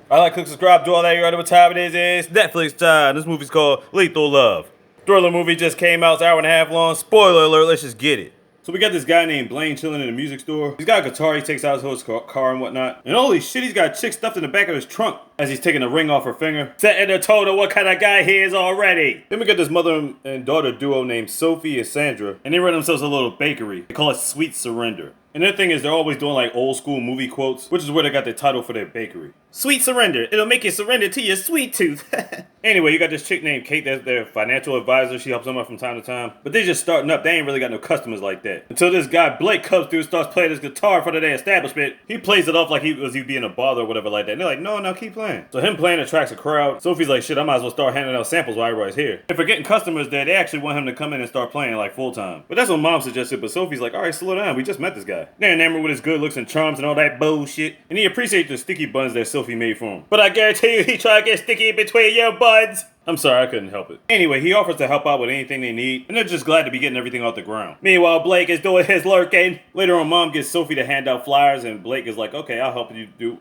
I like, click, subscribe, do all that. You already know what time it is. It's Netflix time. This movie's called Lethal Love. Thriller movie just came out. It's an hour and a half long. Spoiler alert, let's just get it. So we got this guy named Blaine chilling in a music store. He's got a guitar he takes out of his car and whatnot. And holy shit, he's got a chick stuffed in the back of his trunk as he's taking a ring off her finger. Setting the total what kind of guy he is already. Then we got this mother and daughter duo named Sophie and Sandra. And they run themselves a little bakery. They call it Sweet Surrender. And their thing is they're always doing like old school movie quotes, which is where they got their title for their bakery. Sweet surrender. It'll make you surrender to your sweet tooth. Anyway, you got this chick named Kate that's their financial advisor. She helps them out from time to time. But they're just starting up. They ain't really got no customers like that. Until this guy Blake comes through and starts playing his guitar in front of their establishment. He plays it off like he being a bother or whatever like that. And they're like, no, keep playing. So him playing attracts a crowd. Sophie's like, shit, I might as well start handing out samples while everybody's here. If we're getting customers there, they actually want him to come in and start playing like full time. But that's what mom suggested. But Sophie's like, all right, slow down. We just met this guy. They're enamored with his good looks and charms and all that bullshit. And he appreciates the sticky buns that Sophie made for him. But I guarantee you he tried to get sticky in between your buns. I'm sorry, I couldn't help it. Anyway, he offers to help out with anything they need, and they're just glad to be getting everything off the ground. Meanwhile, Blake is doing his lurking. Later on, mom gets Sophie to hand out flyers, and Blake is like, okay, I'll help you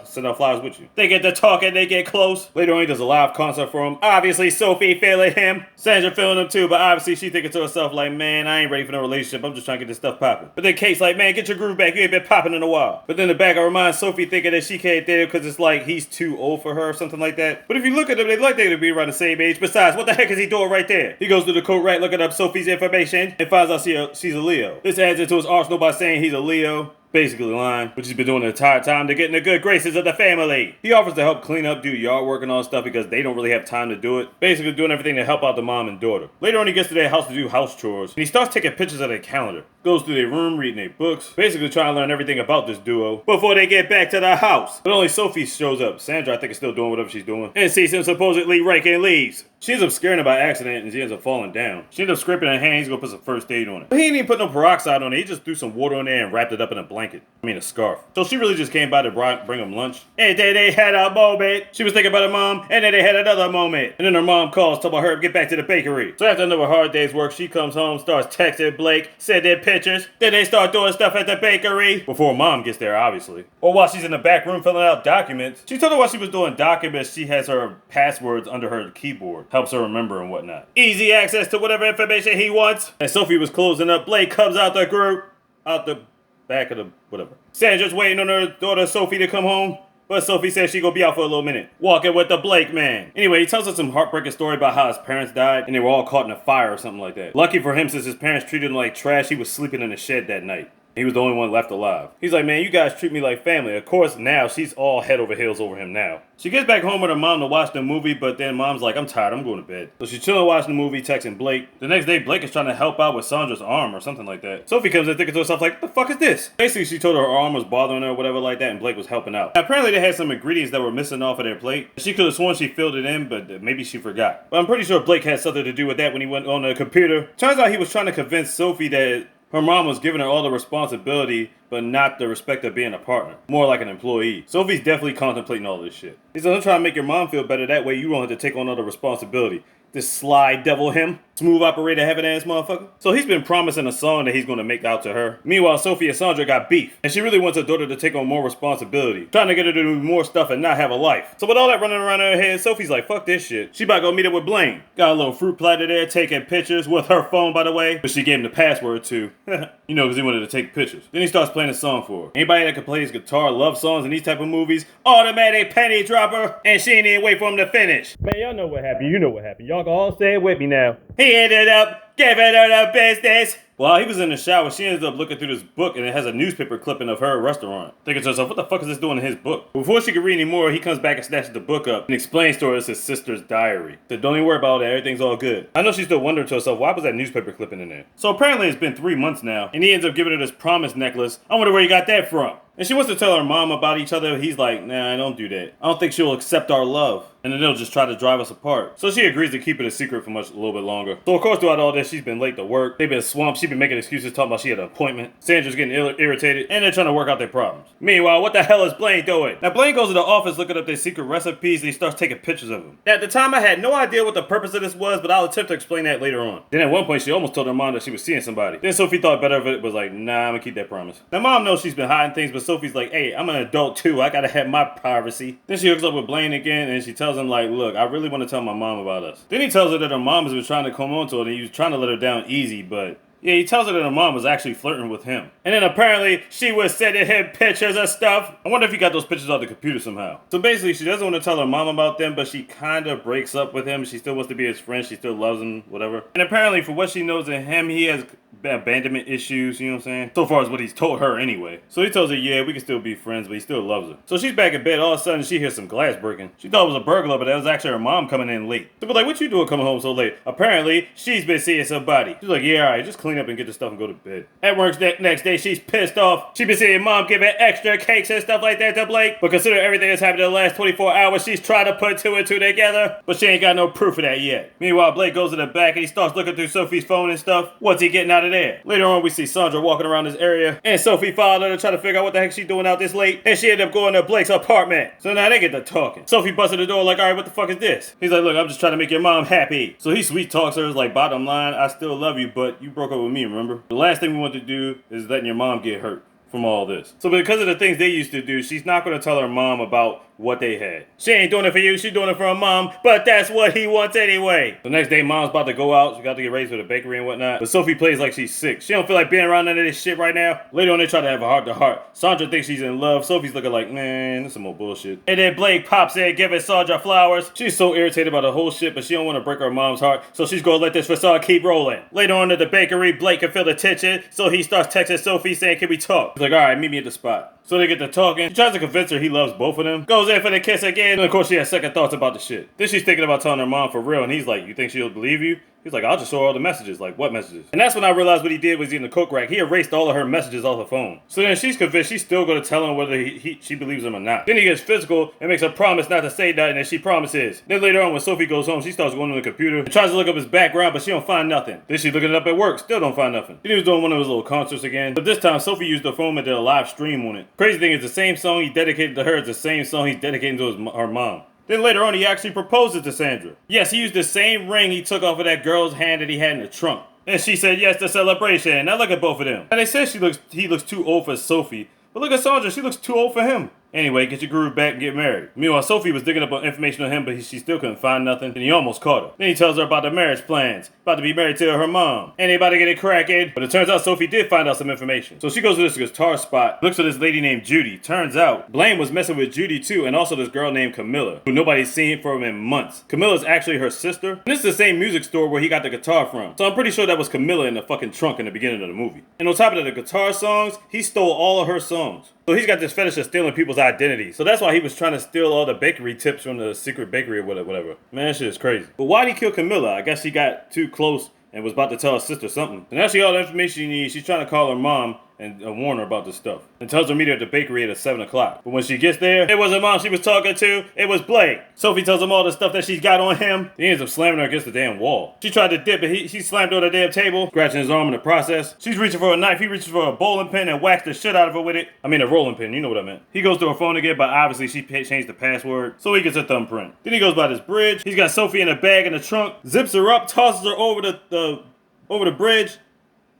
send out flyers with you. They get to talking, they get close. Later on, he does a live concert for him. Obviously, Sophie feeling him. Sandra feeling him too, but obviously she thinking to herself like, man, I ain't ready for no relationship. I'm just trying to get this stuff popping. But then Kate's like, man, get your groove back. You ain't been popping in a while. But then the back of her mind, Sophie thinking that she can't there because it's like he's too old for her or something like that. But if you look at them, they like they to be around the same age. Besides, what the heck is he doing right there? He goes to the coat rack, looking up Sophie's information, and finds out she's a Leo. This adds into his arsenal by saying he's a Leo. Basically lying, which he's been doing the entire time to get in the good graces of the family. He offers to help clean up, do yard work and all stuff because they don't really have time to do it. Basically doing everything to help out the mom and daughter. Later on he gets to their house to do house chores, and he starts taking pictures of their calendar. Goes through their room, reading their books, basically trying to learn everything about this duo before they get back to the house. But only Sophie shows up. Sandra, I think, is still doing whatever she's doing, and sees him supposedly raking leaves. She ends up scaring him by accident, and she ends up falling down. She ends up scraping her hand. He's gonna put some first aid on it. But he didn't even put no peroxide on it. He just threw some water on there and wrapped it up in a blanket. A scarf. So she really just came by to bring him lunch. And then they had a moment. She was thinking about her mom, and then they had another moment. And then her mom calls, telling her to get back to the bakery. So after another hard day's work, she comes home, starts texting Blake, sending pictures. Then they start doing stuff at the bakery. Before mom gets there, obviously. Or while she's in the back room filling out documents. She told her while she was doing documents, she has her passwords under her keyboard. Helps her remember and whatnot. Easy access to whatever information he wants. And Sophie was closing up. Blake comes out the group. Out the back of the whatever. Sandra's waiting on her daughter Sophie to come home. But Sophie says she gonna be out for a little minute. Walking with the Blake man. Anyway, he tells us some heartbreaking story about how his parents died and they were all caught in a fire or something like that. Lucky for him, since his parents treated him like trash, he was sleeping in the shed that night. He was the only one left alive. He's like, man, you guys treat me like family. Of course, now she's all head over heels over him now. She gets back home with her mom to watch the movie, but then mom's like, I'm tired, I'm going to bed. So she's chilling watching the movie, texting Blake. The next day, Blake is trying to help out with Sandra's arm or something like that. Sophie comes in thinking to herself like, what the fuck is this? Basically, she told her arm was bothering her or whatever like that, and Blake was helping out. Now, apparently, they had some ingredients that were missing off of their plate. She could have sworn she filled it in, but maybe she forgot. But I'm pretty sure Blake had something to do with that when he went on the computer. Turns out he was trying to convince Sophie that her mom was giving her all the responsibility, but not the respect of being a partner. More like an employee. Sophie's definitely contemplating all this shit. He said, I'm trying to make your mom feel better. That way you don't have to take on all the responsibility. This sly devil him. Smooth operator, heaven ass motherfucker. So he's been promising a song that he's going to make out to her. Meanwhile, Sophie and Sandra got beef. And she really wants her daughter to take on more responsibility. Trying to get her to do more stuff and not have a life. So with all that running around in her head, Sophie's like, fuck this shit. She about to go meet up with Blaine. Got a little fruit platter there, taking pictures with her phone, by the way. But she gave him the password too. You know, because he wanted to take pictures. Then he starts playing a song for her. Anybody that can play his guitar, love songs, and these type of movies, automatic penny dropper. And she didn't even wait for him to finish. Man, y'all know what happened. You know what happened. Y'all can all say it with me now. He ended up giving her the business. While he was in the shower, she ends up looking through this book and it has a newspaper clipping of her restaurant. Thinking to herself, what the fuck is this doing in his book? Before she could read anymore, he comes back and snatches the book up and explains to her it's his sister's diary. Said, don't even worry about that, everything's all good. I know she's still wondering to herself, why was that newspaper clipping in there? So apparently it's been 3 months now, and he ends up giving her this promise necklace. I wonder where he got that from. And she wants to tell her mom about each other. He's like, nah, don't do that. I don't think she'll accept our love. And then they'll just try to drive us apart. So she agrees to keep it a secret for a little bit longer. So of course throughout all this, she's been late to work. They've been swamped. She's been making excuses talking about she had an appointment. Sandra's getting irritated. And they're trying to work out their problems. Meanwhile, what the hell is Blaine doing? Now Blaine goes to the office looking up their secret recipes and he starts taking pictures of them. Now, at the time I had no idea what the purpose of this was, but I'll attempt to explain that later on. Then at one point she almost told her mom that she was seeing somebody. Then Sophie thought better of it, was like, nah, I'm gonna keep that promise. Now mom knows she's been hiding things, but Sophie's like, hey, I'm an adult too. I gotta have my privacy. Then she hooks up with Blaine again and she tells him like, look, I really want to tell my mom about us. Then he tells her that her mom has been trying to come on to her and he was trying to let her down easy, but yeah, he tells her that her mom was actually flirting with him. And then apparently she was sending him pictures of stuff. I wonder if he got those pictures off the computer somehow. So basically she doesn't want to tell her mom about them, but she kind of breaks up with him. She still wants to be his friend. She still loves him, whatever. And apparently for what she knows of him, he has abandonment issues, you know what I'm saying? So far as what he's told her anyway. So he tells her, yeah, we can still be friends, but he still loves her. So she's back in bed. All of a sudden she hears some glass breaking. She thought it was a burglar, but that was actually her mom coming in late. So, but like, what you doing coming home so late? Apparently she's been seeing somebody. She's like, yeah, all right, just clean up and get the stuff and go to bed. At work next day, she's pissed off. She been seeing mom giving extra cakes and stuff like that to Blake. But considering everything that's happened in the last 24 hours, she's trying to put two and two together. But she ain't got no proof of that yet. Meanwhile, Blake goes to the back and he starts looking through Sophie's phone and stuff. What's he getting out of there? Later on, we see Sandra walking around this area. And Sophie followed her to try to figure out what the heck she's doing out this late. And she ended up going to Blake's apartment. So now they get to talking. Sophie busted the door like, all right, what the fuck is this? He's like, look, I'm just trying to make your mom happy. So he sweet talks her, like, bottom line, I still love you, but you broke up with me, remember? The last thing we want to do is letting your mom get hurt from all this. So because of the things they used to do, she's not going to tell her mom about what they had. She ain't doing it for you, she's doing it for her mom, but that's what he wants anyway. The next day, mom's about to go out. She got to get ready for the bakery and whatnot. But Sophie plays like she's sick. She don't feel like being around none of this shit right now. Later on, they try to have a heart-to-heart. Sandra thinks she's in love. Sophie's looking like, man, this is some more bullshit. And then Blake pops in, giving Sandra flowers. She's so irritated about the whole shit, but she don't want to break her mom's heart, so she's gonna let this facade keep rolling. Later on at the bakery, Blake can feel the tension, so he starts texting Sophie saying, can we talk? He's like, all right, meet me at the spot. So they get to talking. She tries to convince her he loves both of them. Goes in for the kiss again. And of course she has second thoughts about the shit. Then she's thinking about telling her mom for real. And he's like, you think she'll believe you? He's like, I'll just show her all the messages. Like, what messages? And that's when I realized what he did was in the coke rack. He erased all of her messages off her phone. So then she's convinced she's still going to tell him whether she believes him or not. Then he gets physical and makes a promise not to say nothing, and she promises. Then later on when Sophie goes home, she starts going on the computer and tries to look up his background, but she don't find nothing. Then she's looking it up at work, still don't find nothing. Then he was doing one of his little concerts again. But this time Sophie used her phone and did a live stream on it. Crazy thing is the same song he dedicated to her is the same song he's dedicating to her mom. Then later on, he actually proposes to Sandra. Yes, he used the same ring he took off of that girl's hand that he had in the trunk. And she said yes to celebration. Now look at both of them. And they said he looks too old for Sophie. But look at Sandra, she looks too old for him. Anyway, get your groove back and get married. Meanwhile, Sophie was digging up information on him, but she still couldn't find nothing, and he almost caught her. Then he tells her about the marriage plans, about to be married to her mom, and they about to get it cracking. But it turns out Sophie did find out some information. So she goes to this guitar spot, looks at this lady named Judy. Turns out, Blaine was messing with Judy too, and also this girl named Camilla, who nobody's seen from in months. Camilla's actually her sister, and this is the same music store where he got the guitar from. So I'm pretty sure that was Camilla in the fucking trunk in the beginning of the movie. And on top of the guitar songs, he stole all of her songs. So he's got this fetish of stealing people's identities. So that's why he was trying to steal all the bakery tips from the secret bakery or whatever. Man, that shit is crazy. But why'd he kill Camilla? I guess he got too close and was about to tell her sister something. And actually all the information she needs, she's trying to call her mom and warn her about this stuff. And tells her to meet her at the bakery at 7 o'clock. But when she gets there, it wasn't mom she was talking to, it was Blake. Sophie tells him all the stuff that she's got on him. He ends up slamming her against the damn wall. She tried to dip, but she slammed her on the damn table, scratching his arm in the process. She's reaching for a knife, he reaches for a bowling pin and whacks the shit out of her with it. I mean a rolling pin, you know what I meant. He goes to her phone again, but obviously she changed the password, so he gets a thumbprint. Then he goes by this bridge. He's got Sophie in a bag in the trunk, zips her up, tosses her over the bridge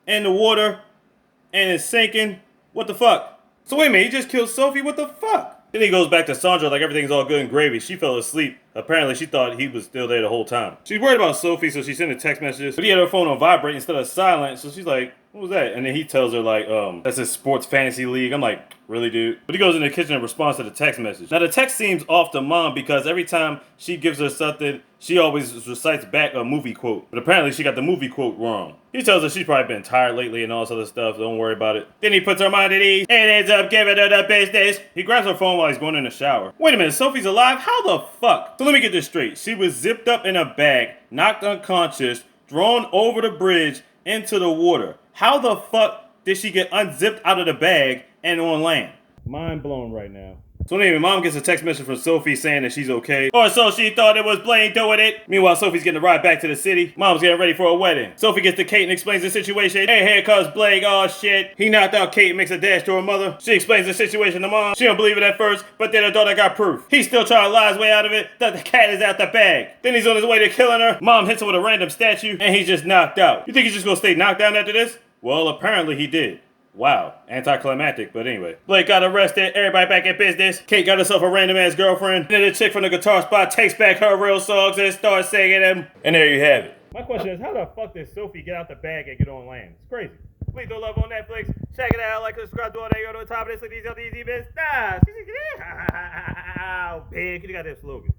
in the water, and it's sinking. What the fuck? So wait a minute, he just killed Sophie? What the fuck? Then he goes back to Sandra like everything's all good and gravy. She fell asleep. Apparently, she thought he was still there the whole time. She's worried about Sophie, so she sent her text messages. But he had her phone on vibrate instead of silent, so she's like, what was that? And then he tells her, like, that's his sports fantasy league. I'm like, really, dude? But he goes in the kitchen and responds to the text message. Now, the text seems off to mom because every time she gives her something, she always recites back a movie quote. But apparently, she got the movie quote wrong. He tells her she's probably been tired lately and all this other stuff. Don't worry about it. Then he puts her mind at ease and ends up giving her the business. He grabs her phone while he's going in the shower. Wait a minute, Sophie's alive? How the fuck? So let me get this straight. She was zipped up in a bag, knocked unconscious, thrown over the bridge into the water. How the fuck did she get unzipped out of the bag and on land? Mind blown right now. So anyway, mom gets a text message from Sophie saying that she's okay. Or so she thought it was Blaine doing it. Meanwhile, Sophie's getting a ride back to the city. Mom's getting ready for a wedding. Sophie gets to Kate and explains the situation. Hey, here comes Blake. Oh shit. He knocked out Kate and makes a dash to her mother. She explains the situation to mom. She don't believe it at first, but then her daughter got proof. He's still trying to lie his way out of it. That the cat is out the bag. Then he's on his way to killing her. Mom hits him with a random statue and he's just knocked out. You think he's just gonna stay knocked down after this? Well, apparently he did. Wow, anticlimactic, but anyway. Blake got arrested, everybody back in business. Kate got herself a random ass girlfriend. And then the chick from the guitar spot takes back her real songs and starts singing them. And there you have it. My question is, how the fuck did Sophie get out the bag and get on land? It's crazy. Lethal Love on Netflix. Check it out. Like, subscribe, do all that. Go to the top of this. Like these easy bits. Nah. Big. You got that slogan.